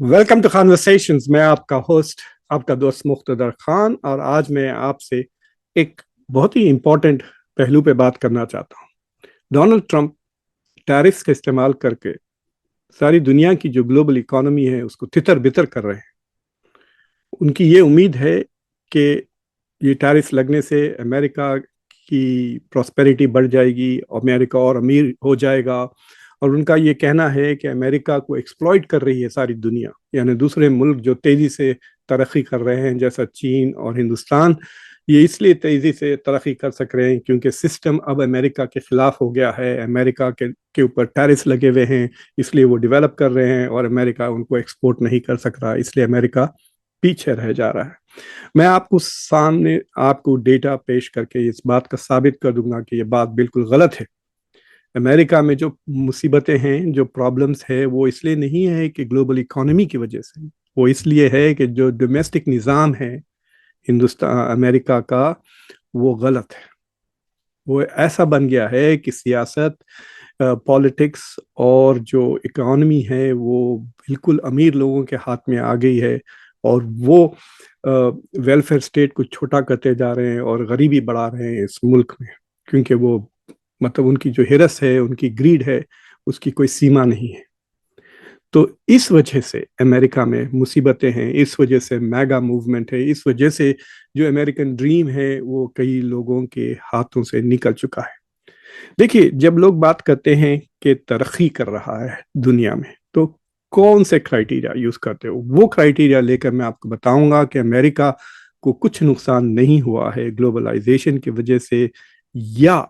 Welcome to conversations. मैं आपका host, आपका दोस्त मुख्तदर खान, और आज मैं आपसे एक बहुत ही इम्पोर्टेंट पहलू पे बात करना चाहता हूँ। डोनाल्ड ट्रंप टैरिफ्स का इस्तेमाल करके सारी दुनिया की जो ग्लोबल इकोनॉमी है उसको तितर बितर कर रहे हैं। उनकी ये उम्मीद है कि ये टैरिफ लगने से अमेरिका की प्रॉस्पेरिटी बढ़ जाएगी, अमेरिका और अमीर हो जाएगा। और उनका ये कहना है कि अमेरिका को एक्सप्लॉइट कर रही है सारी दुनिया, यानी दूसरे मुल्क जो तेज़ी से तरक्की कर रहे हैं जैसा चीन और हिंदुस्तान, ये इसलिए तेज़ी से तरक्की कर सक रहे हैं क्योंकि सिस्टम अब अमेरिका के ख़िलाफ़ हो गया है। अमेरिका के ऊपर टैरिफ लगे हुए हैं, इसलिए वो डेवलप कर रहे हैं और अमेरिका उनको एक्सपोर्ट नहीं कर सक रहा, इसलिए अमेरिका पीछे रह जा रहा है। मैं आपको सामने आपको डेटा पेश करके इस बात का साबित कर दूंगा कि ये बात बिल्कुल गलत है। अमेरिका में जो मुसीबतें हैं, जो प्रॉब्लम्स है, वो इसलिए नहीं है कि ग्लोबल इकोनॉमी की वजह से, वो इसलिए है कि जो डोमेस्टिक निज़ाम है हिंदुस्तान अमेरिका का, वो गलत है। वो ऐसा बन गया है कि सियासत, पॉलिटिक्स और जो इकोनॉमी है वो बिल्कुल अमीर लोगों के हाथ में आ गई है, और वो वेलफेयर स्टेट को छोटा करते जा रहे हैं और गरीबी बढ़ा रहे हैं इस मुल्क में, क्योंकि वो मतलब उनकी जो हिरस है, उनकी ग्रीड है, उसकी कोई सीमा नहीं है। तो इस वजह से अमेरिका में मुसीबतें हैं, इस वजह से मैगा मूवमेंट है, इस वजह से जो अमेरिकन ड्रीम है वो कई लोगों के हाथों से निकल चुका है। देखिए, जब लोग बात करते हैं कि तरक्की कर रहा है दुनिया में, तो कौन से क्राइटेरिया यूज करते हो? वो क्राइटेरिया लेकर मैं आपको बताऊंगा कि अमेरिका को कुछ नुकसान नहीं हुआ है ग्लोबलाइजेशन की वजह से, या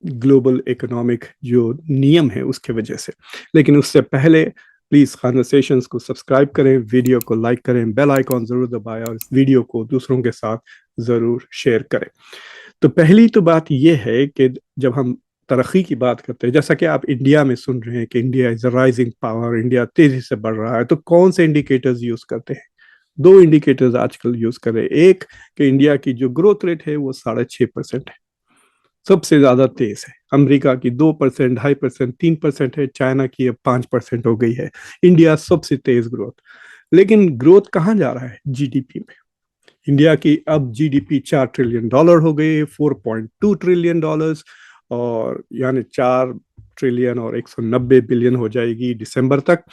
ग्लोबल इकोनॉमिक जो नियम है उसके वजह से। लेकिन उससे पहले प्लीज़ कॉन्वर्सेशंस को सब्सक्राइब करें, वीडियो को लाइक करें, बेल आइकॉन ज़रूर दबाएं और इस वीडियो को दूसरों के साथ ज़रूर शेयर करें। तो पहली तो बात यह है कि जब हम तरक्की की बात करते हैं, जैसा कि आप इंडिया में सुन रहे हैं कि India is a rising power, India तेज़ी से बढ़ रहा है, तो कौन से इंडिकेटर्स यूज़ करते हैं? दो इंडिकेटर्स आजकल यूज़ कर रहे हैं। एक कि इंडिया की जो ग्रोथ रेट है वो 6.5% है, सबसे ज्यादा तेज है। अमेरिका की 2%, 2.5%, 3% है। चाइना की अब 5% हो गई है। इंडिया सबसे तेज ग्रोथ। लेकिन ग्रोथ कहाँ जा रहा है? जीडीपी में। इंडिया की अब जीडीपी $4 ट्रिलियन हो गई, $4.2 ट्रिलियन, और यानी 4 ट्रिलियन और 190 बिलियन हो जाएगी दिसंबर तक।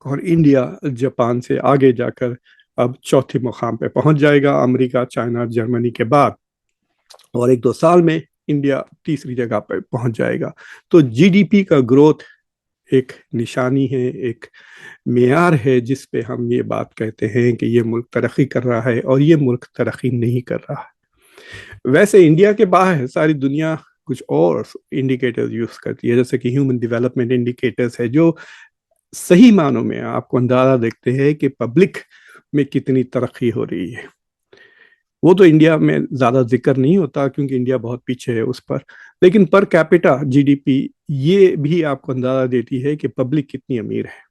और इंडिया जापान से आगे जाकर अब चौथे मुकाम पे पहुंच जाएगा, अमेरिका, चाइना, जर्मनी के बाद। और एक दो साल में इंडिया तीसरी जगह पर पहुंच जाएगा। तो जीडीपी का ग्रोथ एक निशानी है, एक मेयार है जिस पे हम ये बात कहते हैं कि ये मुल्क तरक्की कर रहा है और ये मुल्क तरक्की नहीं कर रहा है। वैसे इंडिया के बाहर सारी दुनिया कुछ और इंडिकेटर्स यूज करती है, जैसे कि ह्यूमन डेवलपमेंट इंडिकेटर्स है, जो सही मानों में आपको अंदाजा देखते हैं कि पब्लिक में कितनी तरक्की हो रही है। वो तो इंडिया में ज़्यादा जिक्र नहीं होता क्योंकि इंडिया बहुत पीछे है उस पर। लेकिन पर कैपिटा जीडीपी ये भी आपको अंदाजा देती है कि पब्लिक कितनी अमीर है।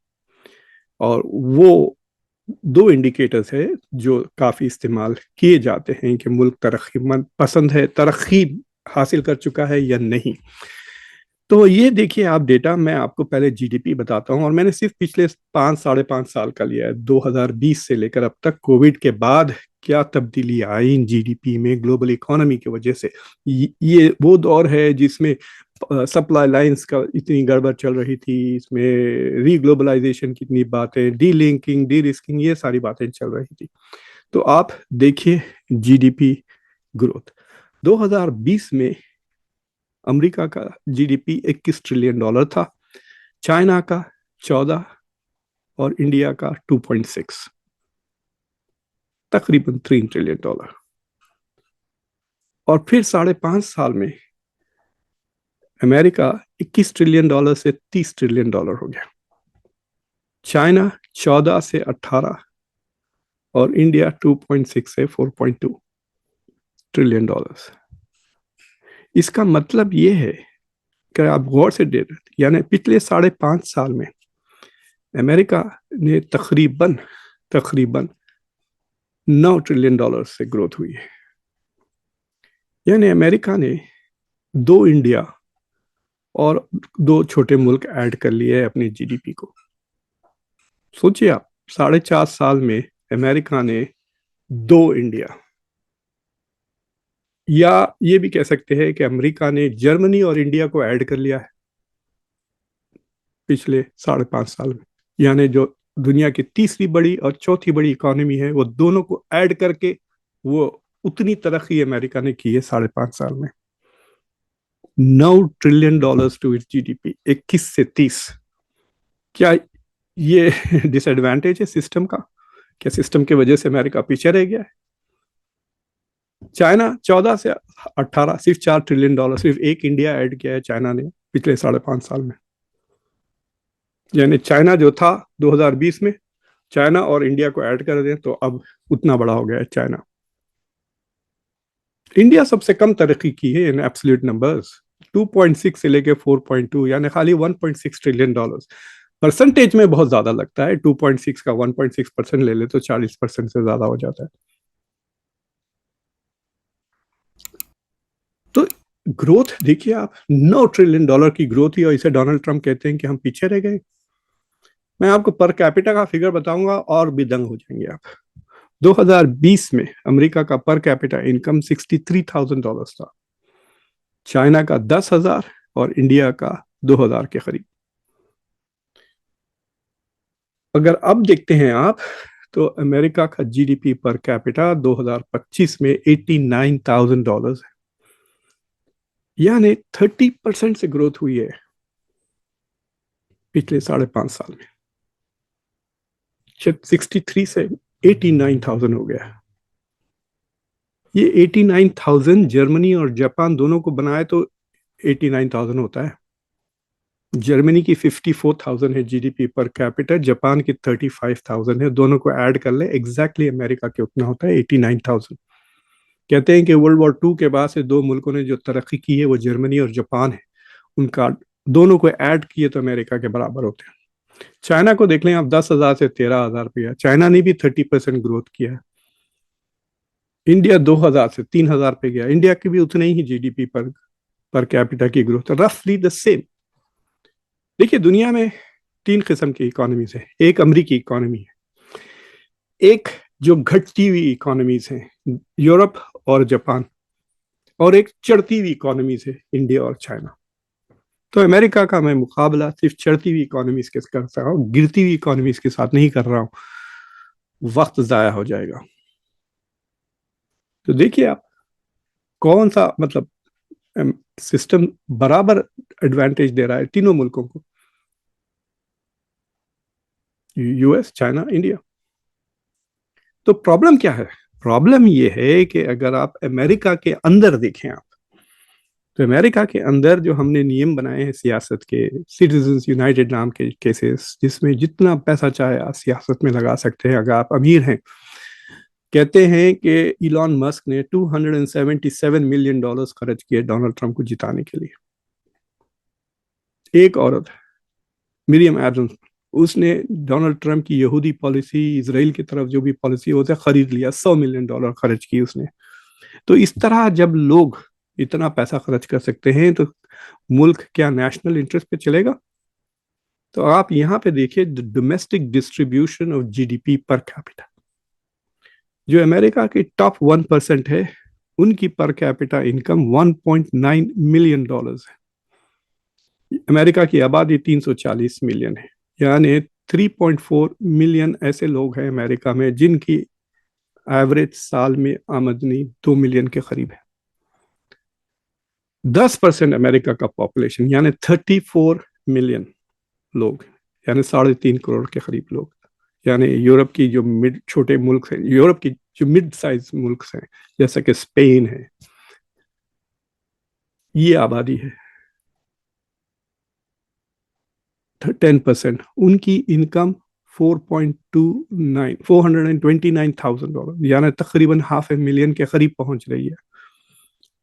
और वो दो इंडिकेटर्स है जो काफ़ी इस्तेमाल किए जाते हैं कि मुल्क तरक्की पसंद है, तरक्की हासिल कर चुका है या नहीं। तो ये देखिए आप डेटा, मैं आपको पहले जीडीपी बताता हूँ, और मैंने सिर्फ पिछले 5 साढ़े 5 साल का लिया है, 2020 से लेकर अब तक। कोविड के बाद क्या तब्दीली आई इन जीडीपी में ग्लोबल इकोनॉमी की वजह से। ये वो दौर है जिसमें सप्लाई लाइंस का इतनी गड़बड़ चल रही थी, इसमें रीग्लोबलाइजेशन की इतनी बातें, डी लिंकिंग, डी रिस्किंग, ये सारी बातें चल रही थी। तो आप देखिए जीडीपी ग्रोथ 2020 में अमेरिका का जीडीपी $21 ट्रिलियन था, चाइना का 14, और इंडिया का 2.6, तकरीबन $3 ट्रिलियन। और फिर 5.5 साल में अमेरिका $21 ट्रिलियन से $30 ट्रिलियन हो गया, चाइना 14 से 18, और इंडिया 2.6 से $4.2 ट्रिलियन। इसका मतलब ये है कि आप गौर से देख, यानी पिछले 5.5 साल में अमेरिका ने तकरीबन तकरीबन $9 ट्रिलियन से ग्रोथ हुई है। यानी अमेरिका ने दो इंडिया और दो छोटे मुल्क ऐड कर लिए अपनी जीडीपी को। सोचिए आप, 4.5 साल में अमेरिका ने 2 इंडिया, या ये भी कह सकते हैं कि अमेरिका ने जर्मनी और इंडिया को ऐड कर लिया है पिछले 5.5 साल में। यानी जो दुनिया की तीसरी बड़ी और चौथी बड़ी इकोनॉमी है, वो दोनों को ऐड करके वो उतनी तरक्की अमेरिका ने की है 5.5 साल में। $9 ट्रिलियन टू इट्स जीडीपी, 21 से 30। क्या ये डिसएडवांटेज है सिस्टम का? क्या सिस्टम की वजह से अमेरिका पीछे रह गया है? चाइना 14 से 18, सिर्फ $4 ट्रिलियन, सिर्फ एक इंडिया ऐड किया है चाइना ने पिछले 5.5 साल में। यानी चाइना जो था 2020 में, चाइना और इंडिया को ऐड कर दें तो अब उतना बड़ा हो गया है चाइना। इंडिया सबसे कम तरक्की की है इन एब्सोल्यूट नंबर्स, 2.6 से लेके 4.2, यानी खाली $1.6 ट्रिलियन। परसेंटेज में बहुत ज्यादा लगता है, 2.6 का 1.6% ले ले तो 40% से ज्यादा हो जाता है। तो ग्रोथ देखिए आप, $9 ट्रिलियन की ग्रोथ ही, और इसे डोनाल्ड ट्रंप कहते हैं कि हम पीछे रह गए। मैं आपको पर कैपिटा का फिगर बताऊंगा और भी दंग हो जाएंगे आप। 2020 में अमेरिका का पर कैपिटा इनकम $63,000 था, चाइना का 10,000 और इंडिया का 2,000 के करीब। अगर अब देखते हैं आप, तो अमेरिका का जीडीपी पर कैपिटा 2025 में $89,000 है, यानी 30% से ग्रोथ हुई है पिछले 5.5 साल में। 63 से 89,000 हो गया। ये 89,000 जर्मनी और जापान दोनों को बनाए तो 89,000 होता है। जर्मनी की 54,000 है जीडीपी पर कैपिटा, जापान की 35,000 है। दोनों को ऐड कर ले एग्जैक्टली अमेरिका के उतना होता है, 89,000। कहते हैं कि वर्ल्ड वॉर 2 के बाद से दो मुल्कों ने जो तरक्की की है वो जर्मनी और जापान है, उनका दोनों को ऐड किए तो अमेरिका के बराबर होते हैं। चाइना को देख लें आप, 10,000 से 13,000 रुपया, चाइना ने भी 30% ग्रोथ किया है। इंडिया 2,000 से 3,000 पे गया, इंडिया की भी उतनी ही जीडीपी पर कैपिटा की ग्रोथ, रफली द सेम। देखिए दुनिया में 3 किस्म की इकोनॉमीज है। एक अमरीकी इकोनॉमी है, एक जो घटती हुई इकोनॉमीज है यूरोप और जापान, और एक चढ़ती हुई इकोनॉमीज है इंडिया और चाइना। तो अमेरिका का मैं मुकाबला सिर्फ चढ़ती हुई इकोनॉमीज के कर रहा हूँ, गिरती हुई इकोनॉमीज के साथ नहीं कर रहा हूँ, वक्त जाया हो जाएगा। तो देखिए आप, कौन सा मतलब सिस्टम बराबर एडवांटेज दे रहा है तीनों मुल्कों को, यूएस, चाइना, इंडिया। तो प्रॉब्लम क्या है? प्रॉब्लम ये है कि अगर आप अमेरिका के अंदर देखें आप, तो अमेरिका के अंदर जो हमने नियम बनाए हैं सियासत के, सिटीजन्स यूनाइटेड नाम के केसेस, जिसमें जितना पैसा चाहे आप सियासत में लगा सकते हैं अगर आप अमीर हैं। कहते हैं कि इलॉन मस्क ने $277 मिलियन खर्च किए डोनाल्ड ट्रंप को जिताने के लिए। एक औरत, मिरियम एडम्स, उसने डोनाल्ड ट्रंप की यहूदी पॉलिसी, इसराइल की तरफ जो भी पॉलिसी होता है, खरीद लिया। $100 मिलियन खर्च की उसने। तो इस तरह जब लोग इतना पैसा खर्च कर सकते हैं तो मुल्क क्या नेशनल इंटरेस्ट पे चलेगा? तो आप यहाँ पे देखिए domestic distribution of GDP per capita, जो अमेरिका की टॉप 1% है, उनकी पर कैपिटा इनकम $1.9 मिलियन है। अमेरिका की आबादी 340 मिलियन है, यानी 3.4 मिलियन ऐसे लोग हैं अमेरिका में जिनकी एवरेज साल में आमदनी 2 मिलियन के करीब है। 10% अमेरिका का पॉपुलेशन, यानी 34 मिलियन लोग, यानी 3.5 करोड़ के करीब लोग, यानी यूरोप की जो मिड छोटे मुल्क हैं, यूरोप की जो मिड साइज मुल्क हैं जैसे कि स्पेन है, ये आबादी है। 10% उनकी इनकम $429,000, यानी तकरीबन $500,000 के करीब पहुंच रही है।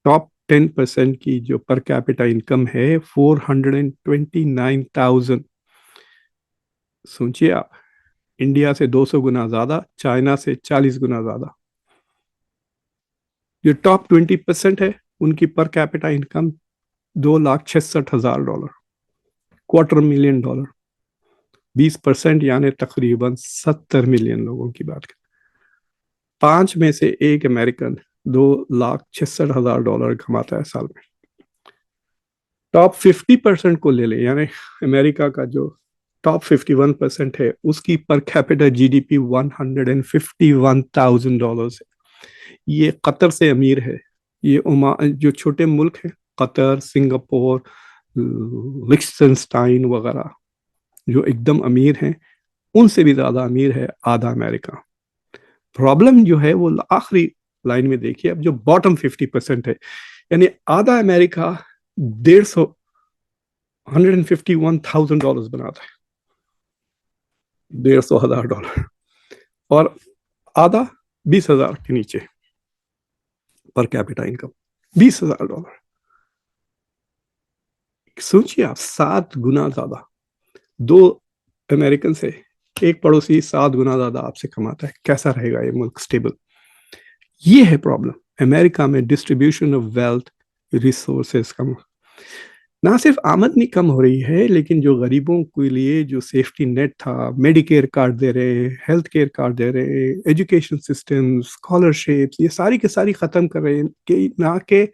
टॉप 10% की जो पर कैपिटा इनकम है 429,000। सोचिए आप, इंडिया से 200 गुना ज्यादा, चाइना से 40 गुना ज्यादा। जो टॉप 20% है उनकी पर कैपिटा इनकम $2,66,000, $250,000। 20% یعنی تقریباً 70 ملین لوگوں کی بات کریں. 5 میں سے ایک امریکن $2,66,000 کماتا ہے سال میں. ٹاپ 50% کو لے لیں، یعنی امریکہ کا جو ٹاپ 51% ہے اس کی per capita G D P $151,000 ہے. یہ قطر سے امیر ہے. یہ جو چھوٹے ملک ہیں قطر، سنگاپور، لکسٹنسٹائن وغیرہ جو ایک دم امیر ہیں، ان سے بھی زیادہ امیر ہے آدھا امریکہ. پرابلم جو ہے وہ آخری لائن میں دیکھیے، اب جو باٹم 50% ہے، یعنی آدھا امریکہ $151,000 بناتا ہے، $150,000، اور آدھا 20,000 کے نیچے پر کیپٹا انکم $20,000. سوچیے آپ، 7 گنا زیادہ. 2 امریکن سے ایک پڑوسی 7 گنا زیادہ آپ سے کماتا ہے. کیسا رہے گا یہ ملک اسٹیبل؟ یہ ہے پرابلم امریکہ میں، ڈسٹریبیوشن آف ویلتھ، ریسورسز کم. نہ صرف آمدنی کم ہو رہی ہے، لیکن جو غریبوں کے لیے جو سیفٹی نیٹ تھا، میڈیکیئر کارڈ دے رہے، ہیلتھ کیئر کارڈ دے رہے، ایجوکیشن سسٹم، اسکالرشپس، یہ ساری کی ساری ختم کر رہے ہیں. کہ نہ کہ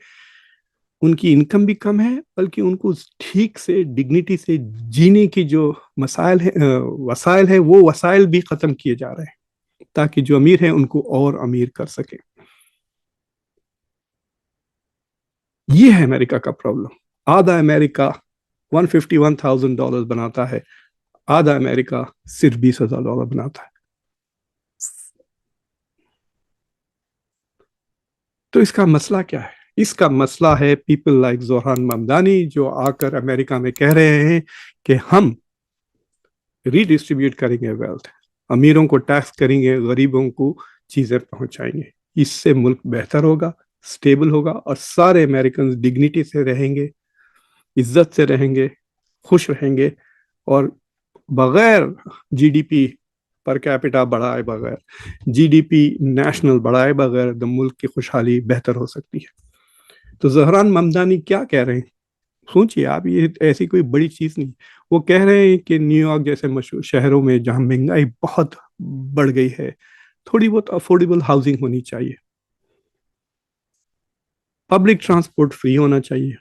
ان کی انکم بھی کم ہے، بلکہ ان کو ٹھیک سے ڈگنیٹی سے جینے کی جو وسائل ہے وہ وسائل بھی ختم کیے جا رہے ہیں تاکہ جو امیر ہیں ان کو اور امیر کر سکیں. یہ ہے امریکہ کا پرابلم. آدھا امریکہ $151,000 بناتا ہے، آدھا امریکہ صرف $20,000 بناتا ہے. تو اس کا مسئلہ کیا ہے؟ اس کا مسئلہ ہے پیپل لائک زہران ممدانی، جو آ کر امریکہ میں کہہ رہے ہیں کہ ہم ری ڈسٹریبیوٹ کریں گے ویلتھ، امیروں کو ٹیکس کریں گے، غریبوں کو چیزیں پہنچائیں گے. اس سے ملک بہتر ہوگا، سٹیبل ہوگا، اور سارے امریکنز ڈگنیٹی سے رہیں گے، عزت سے رہیں گے، خوش رہیں گے، اور بغیر G D P per capita بڑھائے بغیر، جی ڈی پی نیشنل بڑھائے بغیر ملک کی خوشحالی بہتر ہو سکتی ہے. تو زہران ممدانی کیا کہہ رہے ہیں؟ سوچیے آپ، یہ ایسی کوئی بڑی چیز نہیں. وہ کہہ رہے ہیں کہ نیو یارک جیسے مشہور شہروں میں جہاں مہنگائی بہت بڑھ گئی ہے، تھوڑی بہت افورڈیبل ہاؤسنگ ہونی چاہیے، پبلک ٹرانسپورٹ فری ہونا چاہیے.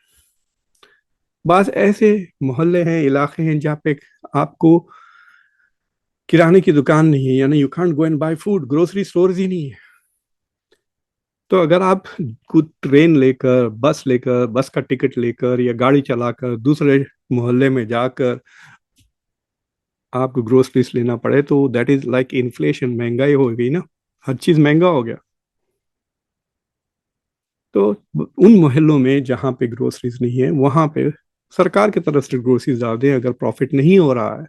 بعض ایسے محلے ہیں، علاقے ہیں جہاں پہ آپ کو کرانے کی دکان نہیں ہے، یعنی you can't go and buy food, grocery stores ہی نہیں ہے. تو اگر آپ ٹرین لے کر، بس کا ٹکٹ لے کر یا گاڑی چلا کر دوسرے محلے میں جا کر آپ کو گروسریز لینا پڑے تو دیٹ از لائک انفلیشن، مہنگائی ہو گئی نا، ہر چیز مہنگا ہو گیا. تو ان محلوں میں جہاں پہ گروسریز نہیں ہے وہاں پہ سرکار کی طرف سے گروسریز ڈال دیں. اگر پروفٹ نہیں ہو رہا ہے،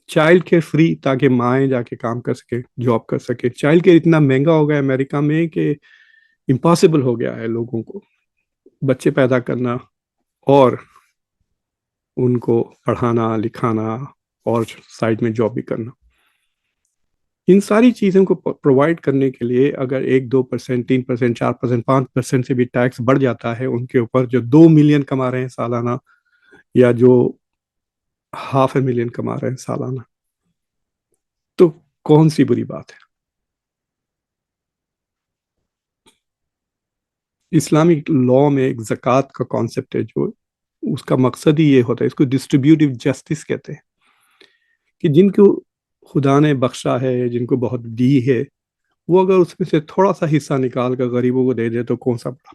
چائلڈ کیئر فری، تاکہ مائیں جا کے کام کر سکے، جاب کر سکے. چائلڈ کیئر اتنا مہنگا ہو گیا امریکہ میں کہ امپاسبل ہو گیا ہے لوگوں کو بچے پیدا کرنا اور ان کو پڑھانا لکھانا اور سائڈ میں جاب بھی کرنا. ان ساری چیزوں کو پرووائڈ کرنے کے لیے اگر 1-2%، 3%، 4%، 5% سے بھی ٹیکس بڑھ جاتا ہے ان کے اوپر جو 2 ملین کما رہے ہیں سالانہ، یا جو 500,000 کما رہے ہیں سالانہ، تو کون سی بری بات ہے؟ اسلامک لا میں ایک زکوٰۃ کا کانسیپٹ ہے، جو اس کا مقصد ہی یہ ہوتا ہے، اس کو ڈسٹریبیوٹیو جسٹس کہتے ہیں، کہ جن کو خدا نے بخشا ہے، جن کو بہت دی ہے، وہ اگر اس میں سے تھوڑا سا حصہ نکال کر غریبوں کو دے دے تو کون سا بڑا.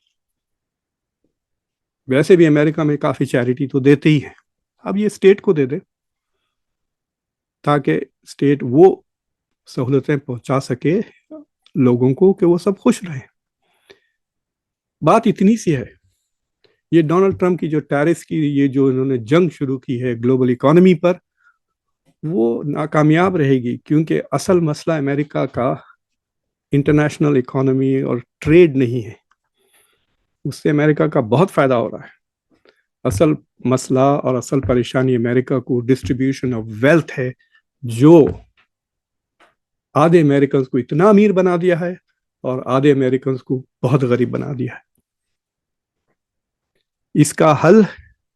ویسے بھی امریکہ میں کافی چیریٹی تو دیتے ہی ہیں، اب یہ اسٹیٹ کو دے دے تاکہ اسٹیٹ وہ سہولتیں پہنچا سکے لوگوں کو کہ وہ سب خوش رہیں. بات اتنی سی ہے. یہ ڈونلڈ ٹرمپ کی جو ٹیرس کی یہ جو انہوں نے جنگ شروع کی ہے گلوبل اکانومی پر، وہ ناکامیاب رہے گی، کیونکہ اصل مسئلہ امریکہ کا انٹرنیشنل اکانومی اور ٹریڈ نہیں ہے. اس سے امریکہ کا بہت فائدہ ہو رہا ہے. اصل مسئلہ اور اصل پریشانی امریکہ کو ڈسٹریبیوشن آف ویلتھ ہے، جو آدھے امریکنز کو اتنا امیر بنا دیا ہے اور آدھے امریکنز کو بہت غریب بنا دیا ہے. اس کا حل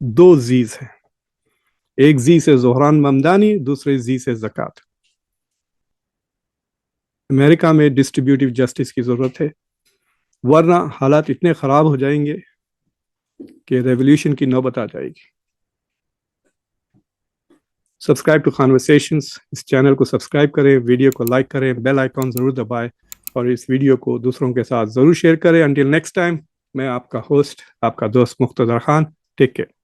2 زیز ہے. ایک زی سے زہران ممدانی، دوسرے زی سے زکوٰۃ۔ امریکہ میں ڈسٹریبیوٹیو جسٹس کی ضرورت ہے، ورنہ حالات اتنے خراب ہو جائیں گے کہ ریولیوشن کی نوبت آ جائے گی۔ سبسکرائب ٹو کانورسیشنز، اس چینل کو سبسکرائب کریں، ویڈیو کو لائک کریں، بیل آئیکن ضرور دبائیں اور اس ویڈیو کو دوسروں کے ساتھ ضرور شیئر کریں۔ انٹل نیکسٹ ٹائم، میں آپ کا ہوسٹ، آپ کا دوست مقتدر خان، ٹیک کیئر۔